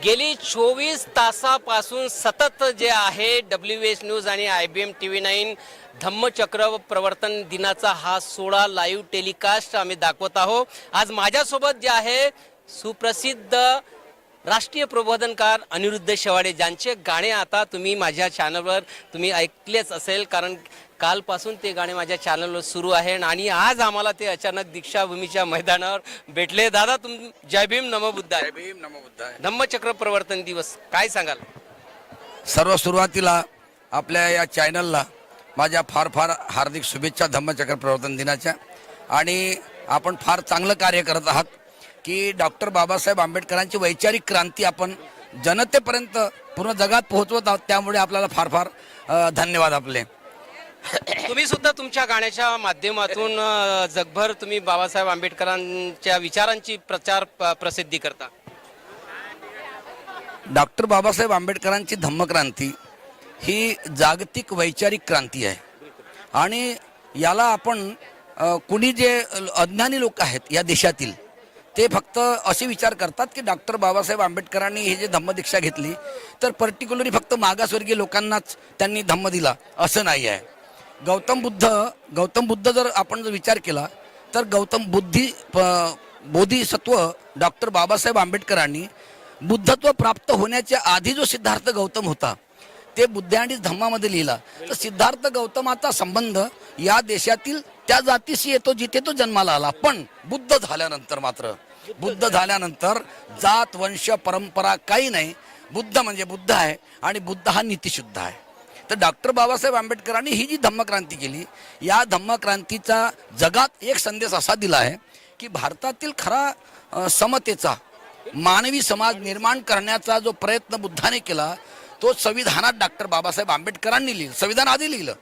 गेली 24 तासापासून सतत जे आहे WS न्यूज आणि IBM TV9 धम्मचक्र प्रवर्तन दिनाचा हा 16 लाईव्ह टेलिकास्ट आम्ही दाखवत आहोत। आज माझ्यासोबत जे आहे सुप्रसिद्ध राष्ट्रीय प्रबोधनकार अनिरुद्ध शेवाडे, ज्यांचे गाणे आता तुम्ही माझ्या चॅनलवर तुम्ही ऐकलेच असेल, कारण कालपासून ते गाणे माझ्या चॅनलवर सुरू आहे आणि आज आम्हाला ते अचानक दीक्षाभूमीच्या मैदानावर भेटले। दादा जय भीम नमो बुद्धाय। जय भीम नमो बुद्धाय। धम्मचक्र प्रवर्तन दिवस काय सांगाल? सर्व सुरुवातीला आपल्या या चॅनलला माझ्या फार फार हार्दिक शुभेच्छा धम्मचक्र प्रवर्तन दिनाच्या। आणि आपण फार चांगलं कार्य करत आहात की डॉक्टर बाबासाहेब आंबेडकरांची वैचारिक क्रांती आपण जनतेपर्यंत पूर्ण जगात पोहोचवत आहोत, त्यामुळे आपल्याला फार फार धन्यवाद आपले। तुम्ही सुद्धा तुमच्या गाण्याच्या माध्यमातून जगभर तुम्ही बाबासाहेब आंबेडकरांच्या विचारांची प्रसिद्धी करता। डॉक्टर बाबासाहेब आंबेडकरांची धम्मक्रांती ही जागतिक वैचारिक क्रांती आहे आणि याला आपण कुणी जे अज्ञानी लोक आहेत या देशातील ते फक्त असे विचार करतात की डॉक्टर बाबासाहेब आंबेडकरांनी हे जे धम्मदीक्षा घेतली तर पर्टिक्युलरली फक्त मागासवर्गीय लोकांनाच त्यांनी धम्म दिला असं नाही आहे। गौतम बुद्ध जर आपण जर विचार केला तर बोधिसत्व डॉक्टर बाबासाहेब आंबेडकरांनी बुद्धत्व प्राप्त होण्याच्या आधी जो सिद्धार्थ गौतम होता ते बुद्ध आणि धम्मामध्ये लिहिला। तर सिद्धार्थ गौतमाचा संबंध या देशातील त्या जातीशी येतो जिथे तो जन्माला आला, पण बुद्ध झाल्यानंतर जात वंश परंपरा काही नाही, बुद्ध म्हणजे बुद्ध आहे आणि बुद्ध हा नीतिशुद्ध आहे। तर डॉक्टर बाबासाहेब आंबेडकरांनी ही जी धम्मक्रांती केली, या धम्मक्रांतीचा जगात एक संदेश असा दिला आहे की भारतातील खरा समतेचा मानवी समाज निर्माण करण्याचा जो प्रयत्न बुद्धाने केला तो संविधानात डॉक्टर बाबासाहेब आंबेडकरांनी लिहिलं। संविधान आधी लिहिलं,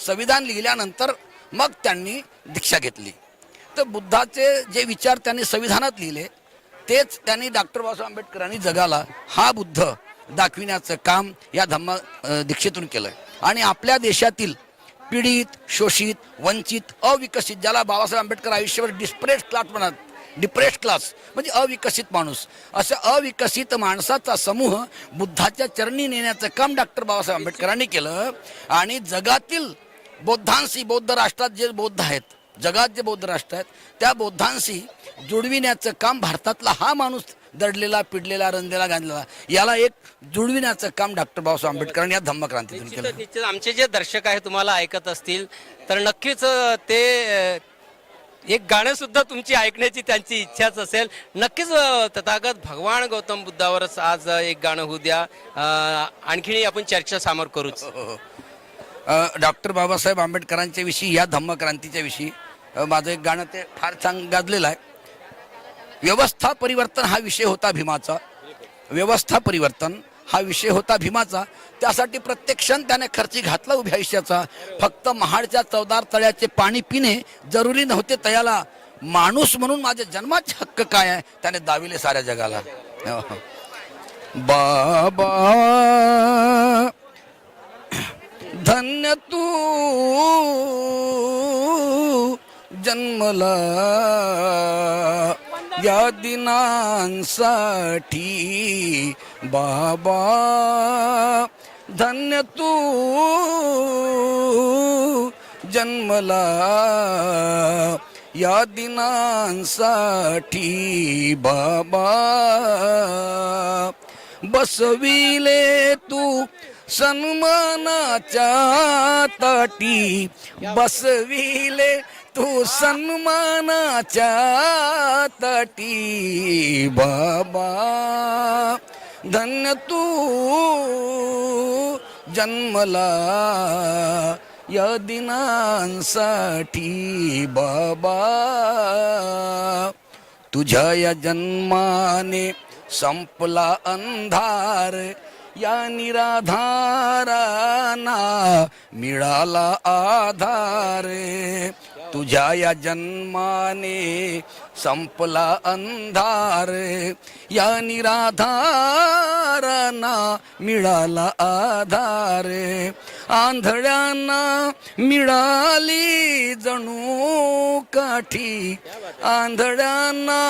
संविधान लिहिल्यानंतर मग त्यांनी दीक्षा घेतली। तर बुद्धाचे जे विचार त्यांनी संविधानात लिहिले तेच त्यांनी डॉक्टर बाबासाहेब आंबेडकरांनी जगाला हा बुद्ध दाखविण्याचं काम या धम्म दीक्षेतून केलं। आणि आपल्या देशातील पीडित, शोषित, वंचित, अविकसित, ज्याला बाबासाहेब आंबेडकर आयुष्यावर डिप्रेस्ड क्लास म्हणजे अविकसित माणूस, अशा अविकसित माणसाचा समूह बुद्धाच्या चरणी नेण्याचं काम डॉक्टर बाबासाहेब आंबेडकरांनी केलं। आणि जगातील बौद्धांशी, बौद्ध राष्ट्रात जे बौद्ध आहेत, जगात जे बौद्ध राष्ट्र आहेत त्या बौद्धांशी जुळविण्याचं काम भारतातला हा माणूस दडलेला, पिडलेला, रंजलेला, गांजलेला, याला एक जुळविण्याचं काम डॉक्टर बाबासाहेब आंबेडकरांनी या धम्मक्रांतीतून केलं। आमचे जे दर्शक आहे तुम्हाला ऐकत असतील तर नक्कीच ते एक गाणं सुद्धा तुमची ऐकण्याची त्यांची इच्छाच असेल। नक्कीच तथागत भगवान गौतम बुद्धावरच आज एक गाणं होऊ द्या, आणखीन आपण चर्चा समोर करूच। डॉक्टर बाबासाहेब आंबेडकरांच्या विषयी, या धम्मक्रांतीच्या विषयी माझं एक गाणं ते फार छान गाजलेलं आहे। व्यवस्था परिवर्तन हा विषय होता भीमाचा, व्यवस्था परिवर्तन हा विषय होता भीमाचा, त्यासाठी प्रत्येक क्षण त्याने खर्ची घातला उभ्या आयुष्याचा। फक्त महाडच्या चवदार तळ्याचे पाणी पिणे जरुरी नव्हते तयाला, माणूस म्हणून माझ्या जन्माचे हक्क काय आहे त्याने दाविले साऱ्या जगाला। बाबा धन्य तू जन्मला या दिनांसाठी, बाबा धन्य तू जन्मला या दिनांसाठी, बाबा बसविले तू सन्मानाच्या ताटी, बसविले तू सन्मानाच्या ताटी, बाबा धन्य तू जन्मला या दिनांसाठी, बाबा तुझ्या या जन्माने संपला अंधार, या निराधारांना मिळाला आधार, तुझ्या या जन्माने संपला अंधार, या निराधारांना मिळाला आधार, आंधळ्यांना मिळाली जणू काठी, आंधळ्यांना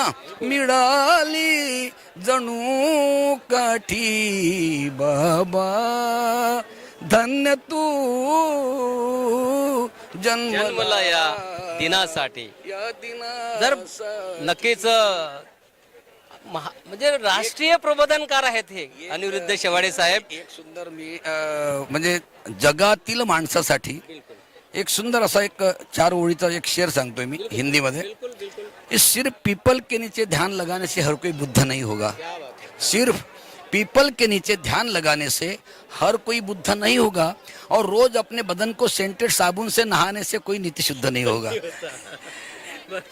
मिळाली जणू काठी, बाबा धन्य तू जन्मला या दिनासाठी. या दिना जर नक्कीच म्हणजे राष्ट्रीय प्रबोधनकार आहेत हे अनिरुद्ध शेवाडे साहेब. एक सुंदर मी म्हणजे जगातील माणसासाठी एक सुंदर असा एक 4 ओळीचा एक शेर सांगतोय मी हिंदी मध्ये. इस सिर्फ पीपल के नीचे ध्यान लगाने से हर कोई बुद्ध नहीं होगा, सिर्फ पीपल के नीचे ध्यान लगाने से हर कोई बुद्ध नहीं होगा, और रोज अपने बदन को सेंटेड साबुन से नहाने से कोई नीति शुद्ध नहीं होगा.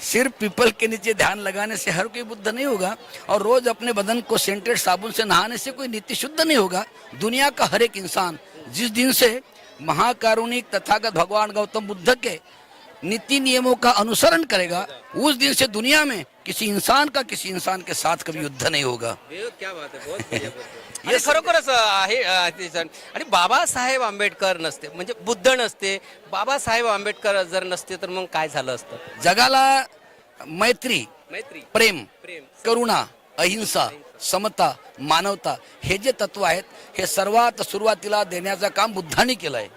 सिर्फ पीपल के नीचे ध्यान लगाने से हर कोई बुद्ध नहीं होगा, और रोज अपने बदन को सेंटेड साबुन से नहाने से कोई नीति शुद्ध नहीं होगा. दुनिया का हर एक इंसान जिस दिन से महाकारुणिक तथागत भगवान गौतम बुद्ध के नीति नियमों का अनुसरण करेगा, उस दिन से दुनिया में किसी इंसान का किसी इंसान के साथ कभी युद्ध नहीं होगा. क्या बात आहे, बहुत बढ़िया. हे खरोखरच आहे ते सण. आणि बाबासाहेब आंबेडकर नसते म्हणजे बुद्ध नसते, बाबासाहेब आंबेडकर जर नसते तर मग काय झालं असतं? जगाला मैत्री, मैत्री, प्रेम, प्रेम, करुणा, अहिंसा, समता, मानवता हे जे तत्व आहेत हे सर्वात सुरुवातीला देण्याचं काम बुद्धांनी केलंय.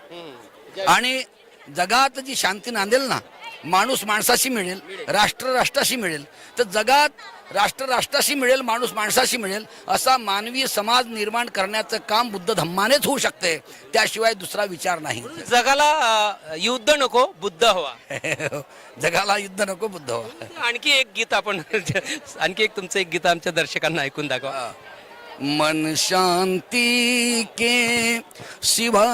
आणि जगात जी शांती नांदेल ना, माणूस माणसाशी मिळेल, राष्ट्र राष्ट्राशी मिळेल, तर जगात राष्ट्र राष्ट्राशी मिळेल, माणूस माणसाशी मिळेल, असा मानवी समाज निर्माण करण्याचं काम बुद्ध धम्मानेच होऊ शकते, त्याशिवाय दुसरा विचार नाही. जगाला युद्ध नको, बुद्ध हवा. जगाला युद्ध नको, बुद्ध हवा. आणखी एक गीत आपण आणखी एक तुमचं एक गीत आमच्या दर्शकांना ऐकून दाखवा. मन शांति के सिवा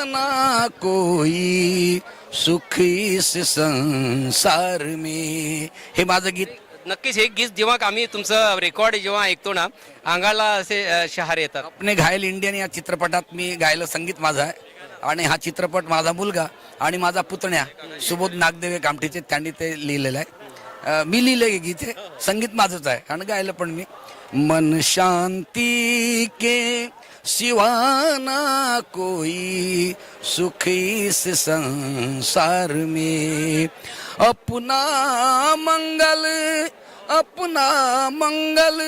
ना कोई सुख इस संसार में. हे माझं गीत. नक्कीच हे गीत जेव्हा आम्ही तुमचं रेकॉर्ड जेव्हा ऐकतो ना, अंगाला असे शहारे येतात. अपने घायल इंडियन या चित्रपटात मी गायलं संगीत माझं आहे, आणि हा चित्रपट माझा मुलगा आणि माझा पुतण्या सुबोध नागदेवे कामठीचे त्यांनी ते लिहिलेलं आहे. मी लिहिलं हे गीत, हे संगीत माझंच आहे आणि गायलं पण मी. मन शांति के सिवा ना कोई सुख इस संसार में, अपना मंगल, अपना मंगल,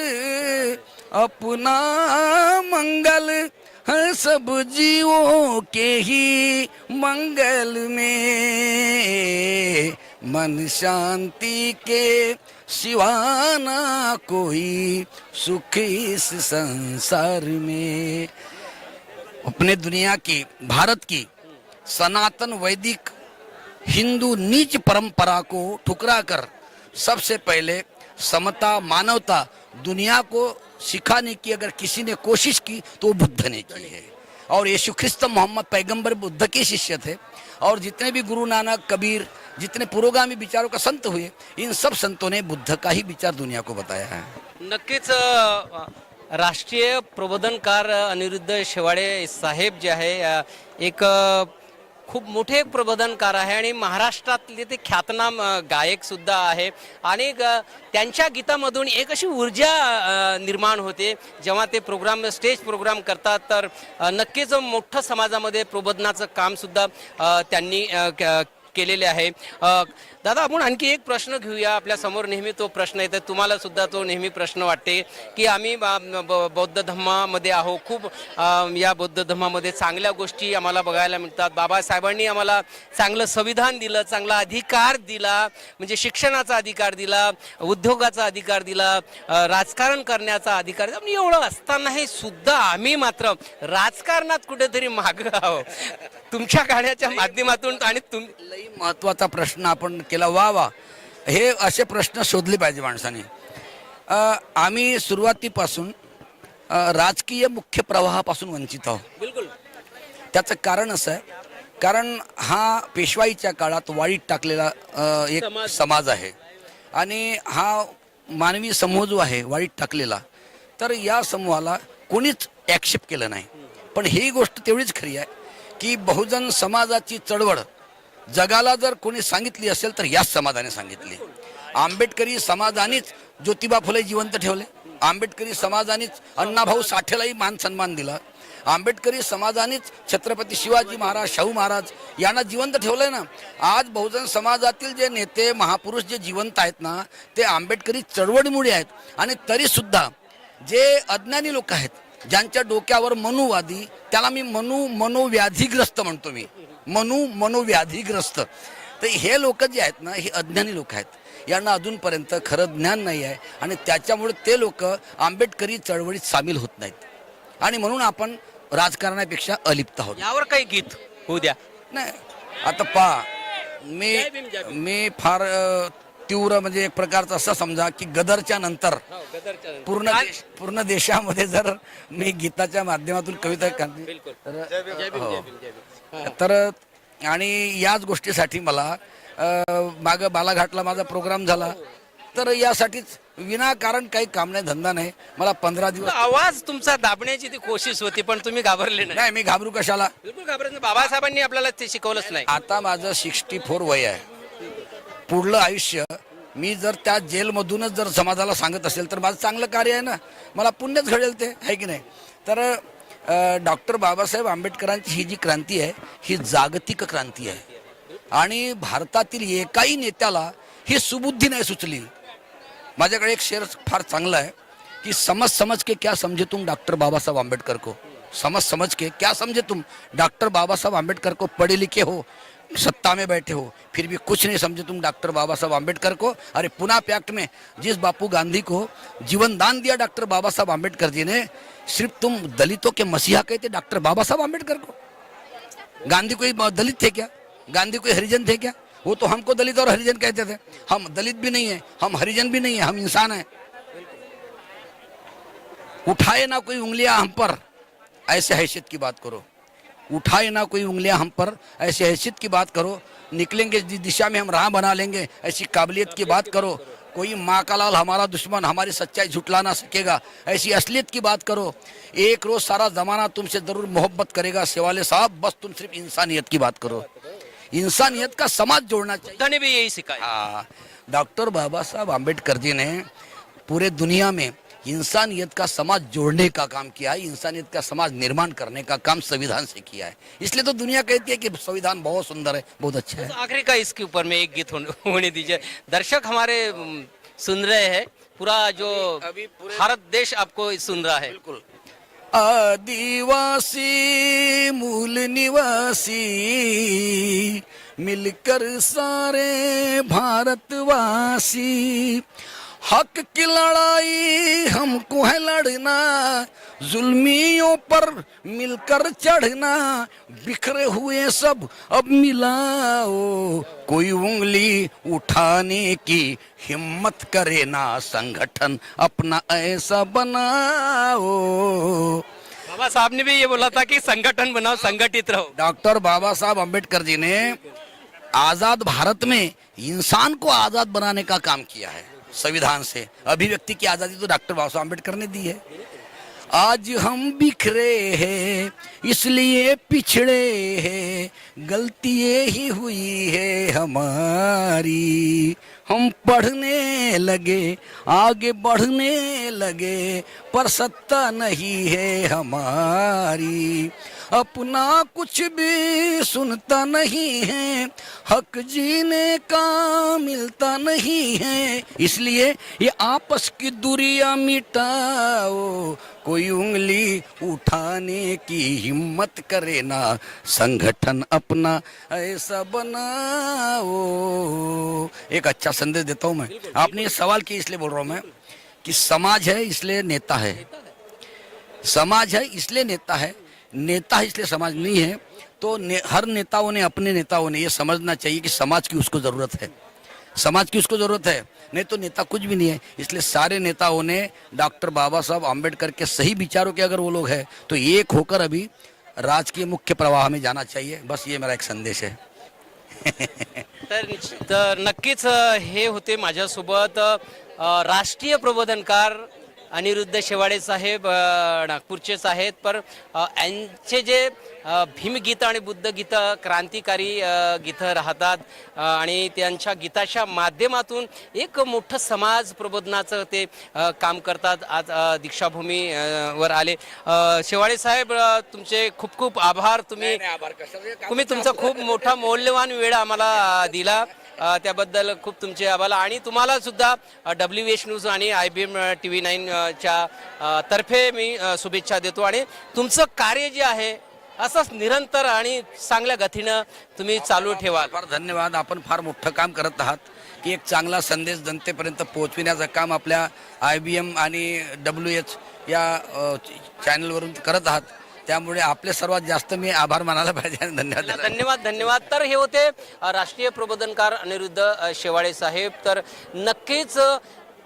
अपना मंगल है सब जीवों के ही मंगल में. मन शांति के सिवा ना कोई सुख इस संसार में. अपने दुनिया की, भारत की सनातन वैदिक हिंदू नीच परंपरा को ठुकरा कर सबसे पहले समता, मानवता दुनिया को सिखाने की अगर किसी ने कोशिश की तो बुद्ध ने की है. और यीशु ख्रिस्त मोहम्मद पैगंबर बुद्ध के शिष्य थे, और जितने भी गुरु नानक, कबीर, जितने पुरोगामी विचारों का संत हुए, इन सब संतों ने बुद्ध का ही विचार दुनिया को बताया है. नक्कीच राष्ट्रीय प्रबोधनकार अनिरुद्ध शेवाडे साहेब जे आहे एक खूप मोठे प्रबोधनकार आहे आणि महाराष्ट्रातले ते ख्यातनाम गायक सुद्धा आहे. आणि त्यांच्या गीतामधून एक अशी ऊर्जा निर्माण होते जेव्हा ते प्रोग्राम, स्टेज प्रोग्राम करतात, तर नक्कीच मोठं समाजामध्ये प्रबोधनाचं काम सुद्धा त्यांनी केलेले आहे. दादा, आपण आणखी एक प्रश्न घेऊया. आपल्या समोर नेहमी तो प्रश्न येतो, तुम्हाला सुद्धा तो नेहमी प्रश्न वाटते की आम्ही बौद्ध धर्मामध्ये आहो, खूप या बौद्ध धर्मामध्ये चांगल्या गोष्टी आम्हाला बघायला मिळतात. बाबासाहेबांनी आम्हाला चांगलं संविधान दिलं, चांगला अधिकार दिला, म्हणजे शिक्षणाचा अधिकार दिला, उद्योगाचा अधिकार दिला, राजकारण करण्याचा अधिकार दिला. एवढं असतानाही सुद्धा आम्ही मात्र राजकारणात कुठेतरी मागं आहोत. तुमच्या गाण्याच्या माध्यमातून आणि लई महत्वाचा प्रश्न आपण केला. वा वा, हे असे प्रश्न शोधले पाहिजे माणसाने. आम्ही सुरुवातीपासून राजकीय मुख्य प्रवाहापासून वंचित आहोत. बिलकुल. त्याचं कारण असं आहे, कारण हा पेशवाईच्या काळात वाळीत टाकलेला एक समाज आहे, आणि हा मानवी समूह जो आहे वाळीत टाकलेला, तर या समूहाला कोणीच ॲक्सेप्ट केलं नाही. पण ही गोष्ट तेवढीच खरी आहे की बहुजन समाजाची चळवळ जगाला जर कोणी सांगितली असेल तर याच समाजाने सांगितली. आंबेडकरी समाजानेच ज्योतिबा फुले जिवंत ठेवले. आंबेडकरी समाजानेच अण्णाभाऊ साठेलाही मान सन्मान दिला. आंबेडकरी समाजानेच छत्रपती शिवाजी महाराज, शाहू महाराज यांना जिवंत ठेवलंय ना. आज बहुजन समाजातील जे नेते महापुरुष जे जिवंत आहेत ना, ते आंबेडकरी चळवळीमुळे आहेत. आणि तरी सुद्धा जे अज्ञानी लोक आहेत, ज्यांच्या डोक्यावर मनुवादी, त्याला मी मनोव्याधीग्रस्त म्हणतो, मी मनोव्याधीग्रस्त. तर हे लोक जे आहेत ना, हे अज्ञानी लोक आहेत. यांना अजूनपर्यंत खरं ज्ञान नाही आहे आणि त्याच्यामुळे ते लोक आंबेडकरी चळवळीत सामील होत नाहीत. आणि म्हणून आपण राजकारणापेक्षा अलिप्त आहोत. यावर काही गीत होऊ द्या. नाही, आता मी फार तीव्र म्हणजे एक प्रकारचा असं समजा की गदरच्या नंतर पूर्ण देशामध्ये जर मी गीताच्या माध्यमातून कविता तर आणि याच गोष्टीसाठी मला मागं बालाघाटला माझा प्रोग्राम झाला. तर यासाठीच विनाकारण काही काम नाही, धंदा नाही. मला 15 दिवस आवाज तुमचा दाबण्याची ती कोशिश होती, पण तुम्ही घाबरले नाही. नाही, मी घाबरू कशाला. बिलकुल घाबरत नाही. बाबासाहेबांनी आपल्याला ते शिकवलंच नाही. आता माझं 64 वय आहे. पुढलं आयुष्य मी जर त्या जेलमधूनच जर समाजाला सांगत असेल तर माझं चांगलं कार्य आहे ना, मला पुण्यच घडेल ते, आहे की नाही. तर डॉक्टर बाबासाहेब आंबेडकरांची ही जी क्रांती आहे ही जागतिक क्रांती आहे. आणि भारतातील एकाही नेत्याला ही सुबुद्धी नाही सुचली. माझ्याकडे एक शेर फार चांगला है कि समझ के क्या समझे तुम डॉक्टर बाबा साहब आम्बेडकर को. समझ के क्या समझे तुम डॉक्टर बाबा साहब आम्बेडकर को. पढ़े लिखे हो, सत्ता में बैठे हो, फिर भी कुछ नहीं समझे तुम डॉक्टर बाबा साहब आम्बेडकर को. अरे पुना पैक्ट में जिस बापू गांधी को जीवन दान दिया डॉक्टर बाबा साहब आम्बेडकर जी ने, सिर्फ तुम दलितों के मसीहा कहते डॉक्टर बाबा साहब आम्बेडकर को. गांधी कोई दलित थे क्या? गांधी कोई हरिजन थे क्या? वो तो हमको दलित और हरिजन कहते थे. हम दलित भी नहीं है, हम हरिजन भी नहीं है, हम इंसान हैं. उठाए ना कोई उंगलियां हम पर, ऐसे हैसियत की बात करो. उठाए ना कोई उंगलियां हम पर, ऐसे हैसियत की बात करो. निकलेंगे जिस दिशा में हम राह बना लेंगे, ऐसी काबिलियत की बात करो. कोई माँ का लाल हमारा दुश्मन हमारी सच्चाई झुटला ना सकेगा, ऐसी असलियत की बात करो. एक रोज सारा जमाना तुमसे जरूर मोहब्बत करेगा सेवाले साहब, बस तुम सिर्फ इंसानियत की बात करो. इंसानियत का समाज जोड़ना चाहिए. बुद्ध ने भी यही सिखाया. हाँ, डॉक्टर बाबा साहब आम्बेडकर जी ने पूरे दुनिया में इंसानियत का समाज जोड़ने का काम किया है. इंसानियत का समाज निर्माण करने का काम संविधान से किया है. इसलिए तो दुनिया कहती है कि संविधान बहुत सुंदर है, बहुत अच्छा है. तो आखिरी का इसके ऊपर में एक गीत होने दीजिए. दर्शक हमारे सुन रहे हैं, पूरा जो भारत देश आपको सुन रहा है. बिल्कुल. आदिवासी मूल निवासी मिलकर सारे भारतवासी, हक की लड़ाई हमको है लड़ना, जुल्मियों पर मिलकर चढ़ना, बिखरे हुए सब अब मिलाओ, कोई उंगली उठाने की हिम्मत करे ना, संगठन अपना ऐसा बनाओ. बाबा साहब ने भी ये बोला था कि संगठन बनाओ, संगठित रहो. डॉक्टर बाबा साहब अम्बेडकर जी ने आजाद भारत में इंसान को आजाद बनाने का काम किया है. संविधान से अभिव्यक्ति की आजादी तो डॉक्टर बाबा साहब अम्बेडकर ने दी है. आज हम बिखरे हैं इसलिए पिछड़े हैं, गलती ही हुई है हमारी. हम पढ़ने लगे आगे बढ़ने लगे, पर सत्ता नहीं है हमारी. अपना कुछ भी सुनता नहीं है, हक जीने का मिलता नहीं है, इसलिए ये आपस की दूरियां मिटाओ, कोई उंगली उठाने की हिम्मत करे ना, संगठन अपना ऐसा बनाओ. एक अच्छा संदेश देता हूं मैं. आपने ये सवाल किया इसलिए बोल रहा हूं मैं कि समाज है इसलिए नेता है, समाज है इसलिए नेता है, नेता है इसलिए समाज नहीं है. तो हर नेताओं ने अपने नेताओं ने ये समझना चाहिए कि समाज की उसको जरूरत है, समाज की उसको जरूरत है, नहीं तो नेता कुछ भी नहीं है. इसलिए सारे नेताओं ने डॉक्टर बाबा साहब आम्बेडकर के सही विचारों के अगर वो लोग हैं तो एक होकर अभी राजकीय मुख्य प्रवाह में जाना चाहिए. बस ये मेरा एक संदेश है. तर नक्कीच हे होते माझ्यासोबत राष्ट्रीय प्रबोधनकार अनिरुद्ध शेवाळे साहेब नागपूरचेच आहेत, पण यांचे जे भीमगीतं आणि बुद्धगीतं क्रांतिकारी गीतं राहतात आणि त्यांच्या गीताच्या माध्यमातून एक मोठं समाज प्रबोधनाचं ते काम करतात. आज दीक्षाभूमी वर आले. शेवाळे साहेब, तुमचे खूप खूप आभार. तुम्ही तुमचा खूप मोठा मौल्यवान वेळ आम्हाला दिला, त्याबद्दल खूप तुमचे आभार. आणि तुम्हाला सुद्धा WH न्यूज आणि IBM TV9 च्या तर्फे मी शुभेच्छा देतो. आणि तुमचं कार्य जे आहे असंच निरंतर आणि चांगल्या गतीनं तुम्ही चालू ठेवा. फार धन्यवाद. आपण फार मोठं काम करत आहात की एक चांगला संदेश जनतेपर्यंत पोहोचविण्याचं काम आपल्या IBM आणि WH या चॅनलवरून करत आहात. त्यामुळे आपले सर्वात जास्त मी आभार मानायला पाहिजे. धन्यवाद. धन्यवाद. तर हे होते राष्ट्रीय प्रबोधनकार अनिरुद्ध शेवाळे साहेब. तर नक्कीच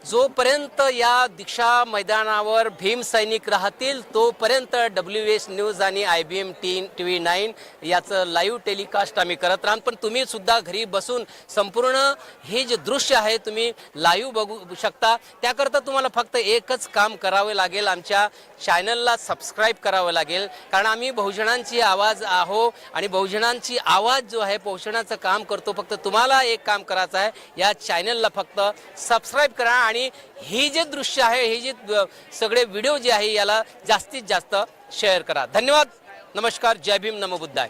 जोपर्यंत या दीक्षा मैदानावर भीम सैनिक राहतील तोपर्यंत WH न्यूज आणि IBM TV9 याचं लाईव्ह टेलिकास्ट आम्ही करत राहू. पण तुम्ही सुद्धा घरी बसून संपूर्ण हे जे दृश्य आहे तुम्ही लाईव्ह बघू शकता. त्याकरता तुम्हाला फक्त एकच काम करावे लागेल, आमच्या चॅनलला सबस्क्राईब करावं लागेल. कारण आम्ही बहुजनांची आवाज आहो आणि बहुजनांची आवाज जो आहे पोहोचण्याचं काम करतो. फक्त तुम्हाला एक काम करायचं आहे, या चॅनलला फक्त सबस्क्राईब करा आणि ही जे दृश्य आहे, हे जे सगळे व्हिडिओ जे आहे याला जास्तीत जास्त शेअर करा. धन्यवाद. नमस्कार. जय भीम. नमो बुद्धाय.